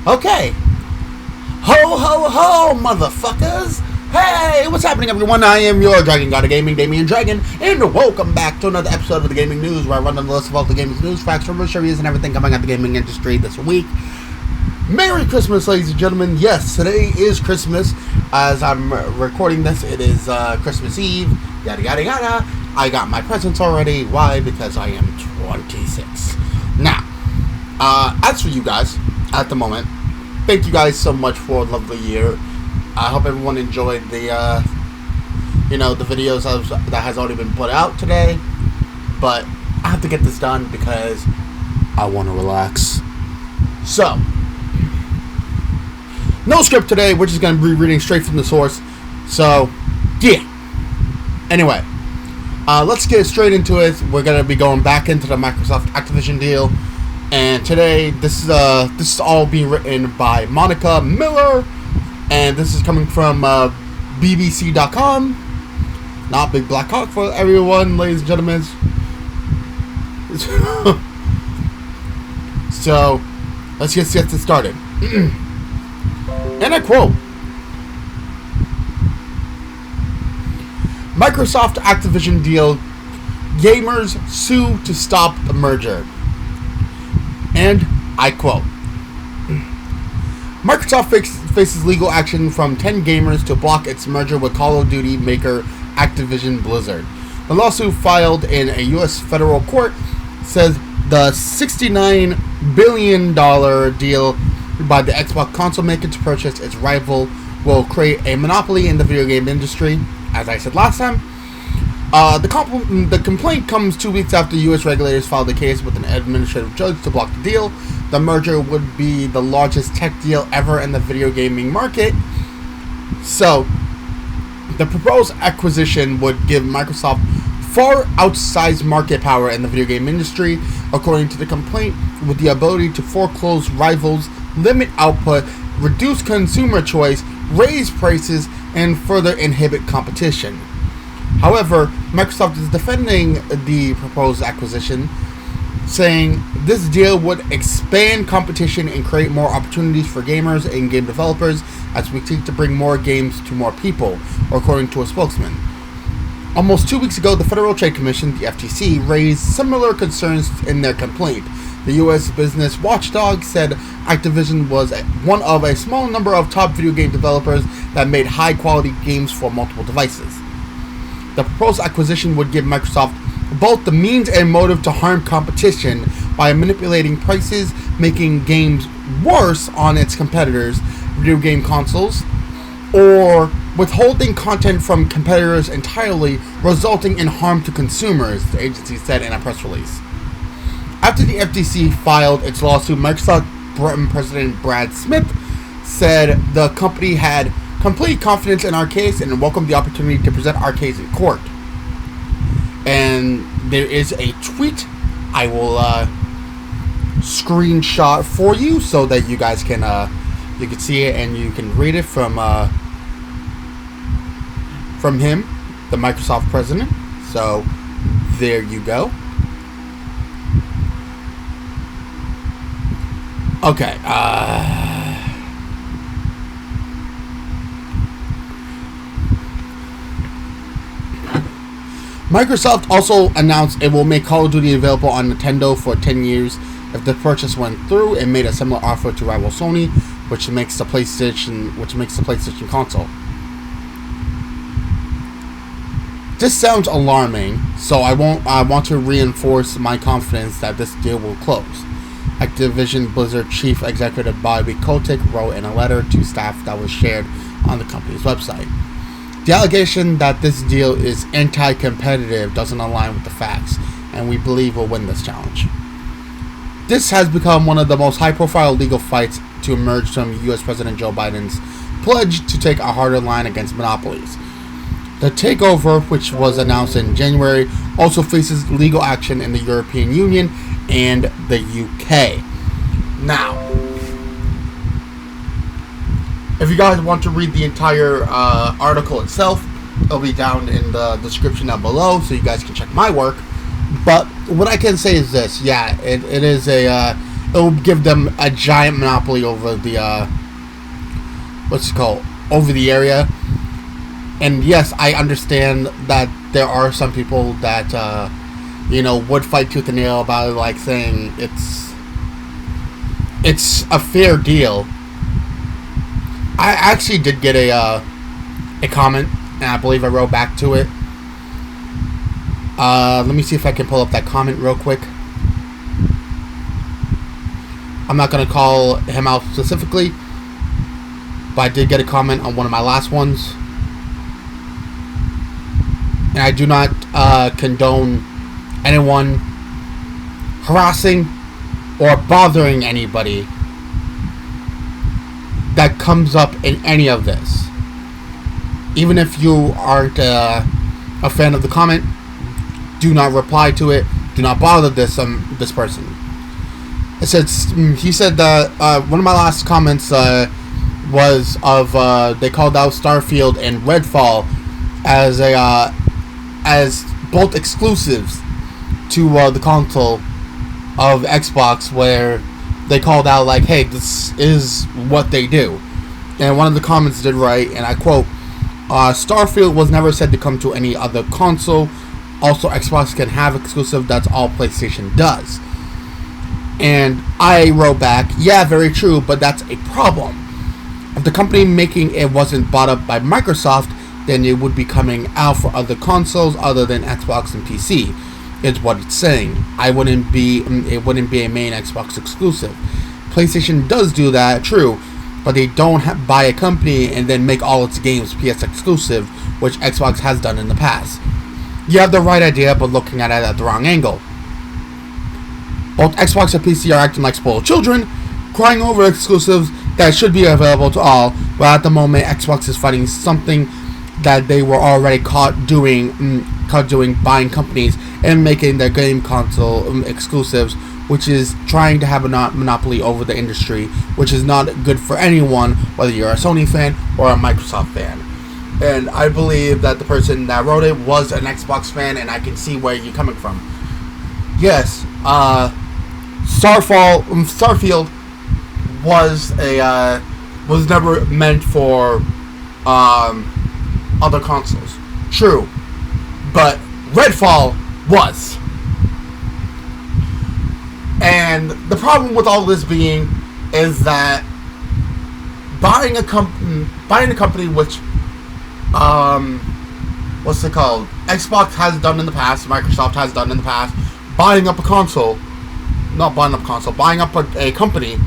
Okay. Ho, ho, ho, motherfuckers. Hey, what's happening, everyone? I am your Dragon God of Gaming, Damian Dragon, and welcome back to another episode of the Gaming News, where I run down the list of all the gaming news, facts, rumors, reviews, and everything coming out the gaming industry this week. Merry Christmas, ladies and gentlemen. Yes, today is Christmas. As I'm recording this, it is Christmas Eve. Yada, yada, yada. I got my presents already. Why? Because I am 26. Now, as for you guys, at the moment, thank you guys so much for a lovely year. I hope everyone enjoyed the, the videos that has already been put out today. But I have to get this done because I want to relax. So, no script today. We're just going to be reading straight from the source. So, yeah. Anyway, let's get straight into it. We're going to be going back into the Microsoft Activision deal. And today, this is all being written by Monica Miller. And this is coming from BBC.com. Not Big Black Hawk for everyone, ladies and gentlemen. So, let's get this started. And I quote, Microsoft Activision deal, gamers sue to stop the merger. And I quote, Microsoft faces legal action from 10 gamers to block its merger with Call of Duty maker Activision Blizzard. The lawsuit filed in a U.S. federal court says the $69 billion deal by the Xbox console maker to purchase its rival will create a monopoly in the video game industry. As I said last time, the complaint comes 2 weeks after U.S. regulators filed a case with an administrative judge to block the deal. The merger would be the largest tech deal ever in the video gaming market. So, the proposed acquisition would give Microsoft far outsized market power in the video game industry, according to the complaint, with the ability to foreclose rivals, limit output, reduce consumer choice, raise prices, and further inhibit competition. However, Microsoft is defending the proposed acquisition, saying this deal would expand competition and create more opportunities for gamers and game developers as we seek to bring more games to more people, according to a spokesman. Almost 2 weeks ago, the Federal Trade Commission, the FTC, raised similar concerns in their complaint. The U.S. business watchdog said Activision was one of a small number of top video game developers that made high-quality games for multiple devices. The proposed acquisition would give Microsoft both the means and motive to harm competition by manipulating prices, making games worse on its competitors' video game consoles, or withholding content from competitors entirely, resulting in harm to consumers, the agency said in a press release. After the FTC filed its lawsuit, Microsoft President Brad Smith said the company had complete confidence in our case and welcomed the opportunity to present our case in court. And there is a tweet I will screenshot for you so that you guys can see it and you can read it from him, the Microsoft president. So there you go. Okay. Microsoft also announced it will make Call of Duty available on Nintendo for 10 years if the purchase went through, and made a similar offer to rival Sony, which makes the PlayStation console. This sounds alarming, so I want to reinforce my confidence that this deal will close. Activision Blizzard Chief Executive Bobby Kotick wrote in a letter to staff that was shared on the company's website. The allegation that this deal is anti-competitive doesn't align with the facts, and we believe we'll win this challenge. This has become one of the most high-profile legal fights to emerge from U.S. President Joe Biden's pledge to take a harder line against monopolies. The takeover, which was announced in January, also faces legal action in the European Union and the UK. Now, if you guys want to read the entire article itself, it'll be down in the description down below, so you guys can check my work. But what I can say is this: yeah, it is a it will give them a giant monopoly over the over the area. And yes, I understand that there are some people that would fight tooth and nail about it, like saying it's a fair deal. I actually did get a comment, and I believe I wrote back to it. Let me see if I can pull up that comment real quick. I'm not going to call him out specifically, but I did get a comment on one of my last ones. And I do not condone anyone harassing or bothering anybody that comes up in any of this. Even if you aren't a fan of the comment, do not reply to it. Do not bother this person. He said that one of my last comments was of they called out Starfield and Redfall as both exclusives to the console of Xbox, where they called out like, hey, this is what they do. And one of the comments did write, and I quote, Starfield was never said to come to any other console. Also, Xbox can have exclusive. That's all PlayStation does. And I wrote back, yeah, very true, but that's a problem. If the company making it wasn't bought up by Microsoft, then it would be coming out for other consoles other than Xbox and PC. Is what it's saying. It wouldn't be a main Xbox exclusive. PlayStation does do that, true, but they don't buy a company and then make all its games PS exclusive, which Xbox has done in the past. You have the right idea, but looking at it at the wrong angle. Both Xbox and PC are acting like spoiled children, crying over exclusives that should be available to all, but at the moment Xbox is fighting something that they were already caught doing, buying companies and making their game console exclusives, which is trying to have a monopoly over the industry, which is not good for anyone, whether you're a Sony fan or a Microsoft fan. And I believe that the person that wrote it was an Xbox fan, and I can see where you're coming from. Yes, Starfield was never meant for other consoles. True. But Redfall was. And the problem with all this being is that buying a company which what's it called? Xbox has done in the past, Microsoft has done in the past, buying up a company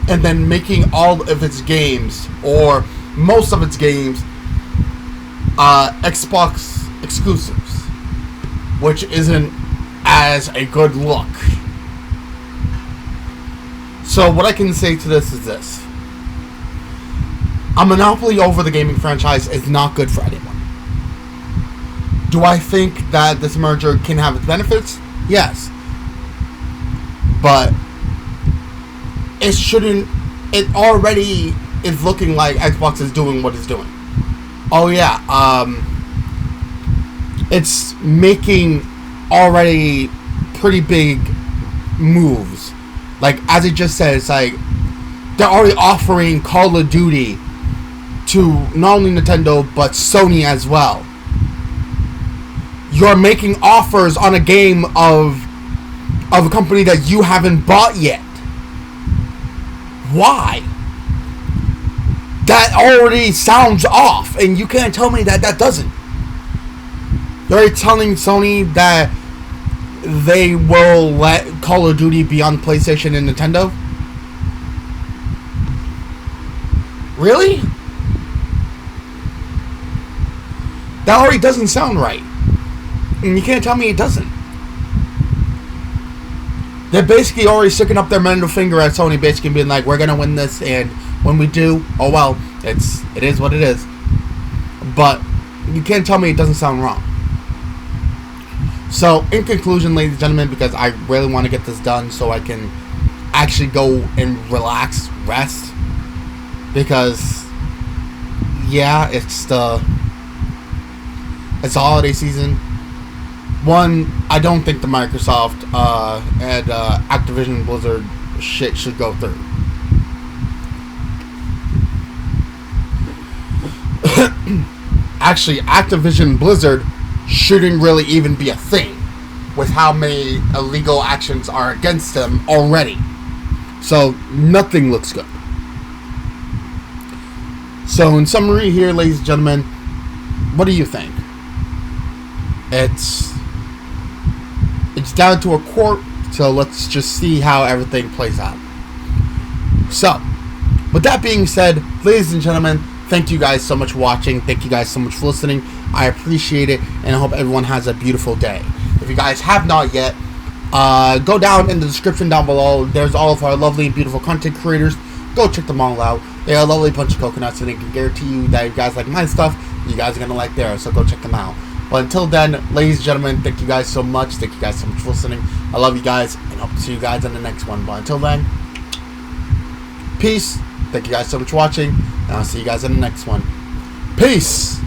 and then making all of its games, or most of its games, Xbox exclusives, which isn't as a good look. So what I can say to this is this: a monopoly over the gaming franchise is not good for anyone. Do I think that this merger can have its benefits? Yes. But it shouldn't. It already is looking like Xbox is doing what it's doing. Oh yeah, it's making already pretty big moves. Like, as it just said, it's like they're already offering Call of Duty to not only Nintendo but Sony as well. You're making offers on a game of a company that you haven't bought yet. Why? That already sounds off, and you can't tell me that doesn't. They're telling Sony that they will let Call of Duty be on PlayStation and Nintendo? Really? That already doesn't sound right. And you can't tell me it doesn't. They're basically already sticking up their middle finger at Sony, basically being like, we're gonna win this, and when we do, oh well, it is what it is. But you can't tell me it doesn't sound wrong. So, in conclusion, ladies and gentlemen, because I really want to get this done so I can actually go and relax, rest, because yeah, it's the holiday season. One, I don't think the Microsoft and Activision Blizzard shit should go through. Actually, Activision Blizzard shouldn't really even be a thing with how many illegal actions are against them already. So nothing looks good. So in summary here, ladies and gentlemen, what do you think? It's down to a court, so let's just see how everything plays out. So, with that being said, ladies and gentlemen, thank you guys so much for watching. Thank you guys so much for listening. I appreciate it, and I hope everyone has a beautiful day. If you guys have not yet, go down in the description down below. There's all of our lovely and beautiful content creators. Go check them all out. They're a lovely bunch of coconuts, and I can guarantee you that if you guys like my stuff, you guys are going to like theirs, so go check them out. But until then, ladies and gentlemen, thank you guys so much. Thank you guys so much for listening. I love you guys, and hope to see you guys in the next one. But until then, peace. Thank you guys so much for watching, and I'll see you guys in the next one. Peace!